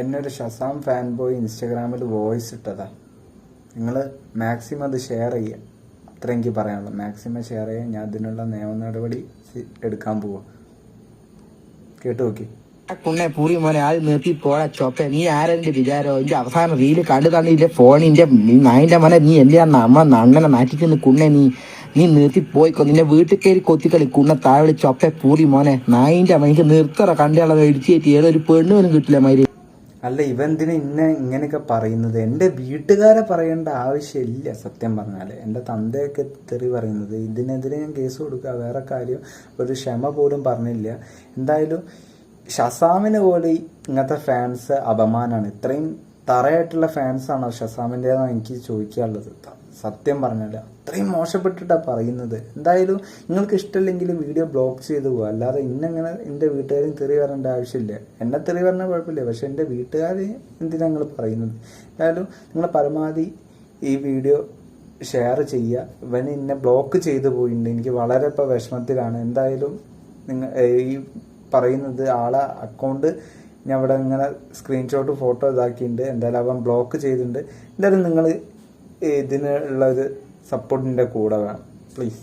എന്നൊരു Shazam fan boy ഇൻസ്റ്റാഗ്രാമിൽ voice ഇട്ടതാ. നിങ്ങൾ മാക്സിമം അത് ഷെയർ ചെയ്യുക. അത്ര എനിക്ക് പറയാനുള്ളൂ. മാക്സിമം ഷെയർ ചെയ്യാൻ ഞാൻ അതിനുള്ള നിയമ നടപടി എടുക്കാൻ പോവാ. കേട്ടു നോക്കി. കുണ്ണെ പൂറി മോനെ ആദ്യം നിർത്തി പോടാ ചൊപ്പ. നീ ആരെന്റെ വിചാരോ? ഇന്റെ അവസാനം റീല് കണ്ടു തന്നിന്റെ ഫോണിന്റെ നായിന്റെ മോനെ. നീ എന്തിനാ നമ്മളെ അണ്ണനെ നാട്ടിക്കുന്ന കുണ്ണെ? നീ നിർത്തി പോയിക്കോ. നിന്നെ വീട്ടിൽ കയറി കൊത്തിക്കളി കുണ്ണെ താഴെ ചൊപ്പ പൂറി മോനെ. നായിന്റെ അമ്മ എനിക്ക് നിർത്തറ കണ്ടുകളത് ഇടിച്ചു കയറ്റി. ഏതൊരു പെണ്ണുവിനും കിട്ടില്ല മൈരി. അല്ല, ഇവന്തിന് ഇങ്ങനെയൊക്കെ പറയുന്നത്? എൻ്റെ വീട്ടുകാരെ പറയേണ്ട ആവശ്യമില്ല. സത്യം പറഞ്ഞാൽ എൻ്റെ തന്തയൊക്കെ തെറി പറയുന്നത്. ഇതിനെതിരെ ഞാൻ കേസ് കൊടുക്കുക. വേറെ കാര്യം, ഒരു ക്ഷമ പോലും പറഞ്ഞില്ല. എന്തായാലും ഷസാമിന് പോലെ ഇങ്ങനത്തെ ഫാൻസ് അപമാനമാണ്. ഇത്രയും തറയായിട്ടുള്ള ഫാൻസാണോ ഷസാമിൻ്റെതാണ് എനിക്ക് ചോദിക്കാനുള്ളത്. സത്യം പറഞ്ഞാൽ അത്രയും മോശപ്പെട്ടിട്ടാണ് പറയുന്നത്. എന്തായാലും നിങ്ങൾക്ക് ഇഷ്ടമില്ലെങ്കിൽ വീഡിയോ ബ്ലോക്ക് ചെയ്ത് പോകുക. അല്ലാതെ ഇന്നങ്ങനെ എൻ്റെ വീട്ടുകാരും തെറി പറയേണ്ട ആവശ്യമില്ല. എന്നെ തെറി പറഞ്ഞാൽ കുഴപ്പമില്ല, പക്ഷെ എൻ്റെ വീട്ടുകാർ എന്തിനാണ് നിങ്ങൾ പറയുന്നത്? എന്തായാലും നിങ്ങൾ പരമാവധി ഈ വീഡിയോ ഷെയർ ചെയ്യുക. ഇവന് എന്നെ ബ്ലോക്ക് ചെയ്ത് പോയിട്ടുണ്ട്. എനിക്ക് വളരെ ഇപ്പോൾ വിഷമത്തിലാണ്. എന്തായാലും നിങ്ങൾ ഈ പറയുന്നത് ആളെ അക്കൗണ്ട് ഞാൻ ഇവിടെ ഇങ്ങനെ സ്ക്രീൻഷോട്ട് ഫോട്ടോ ഇതാക്കിയിട്ടുണ്ട്. എന്തായാലും അവൻ ബ്ലോക്ക് ചെയ്തിട്ടുണ്ട്. എന്തായാലും നിങ്ങൾ ഇതിനുള്ള ഒരു സപ്പോർട്ടിൻ്റെ കൂടെ വേണം, പ്ലീസ്.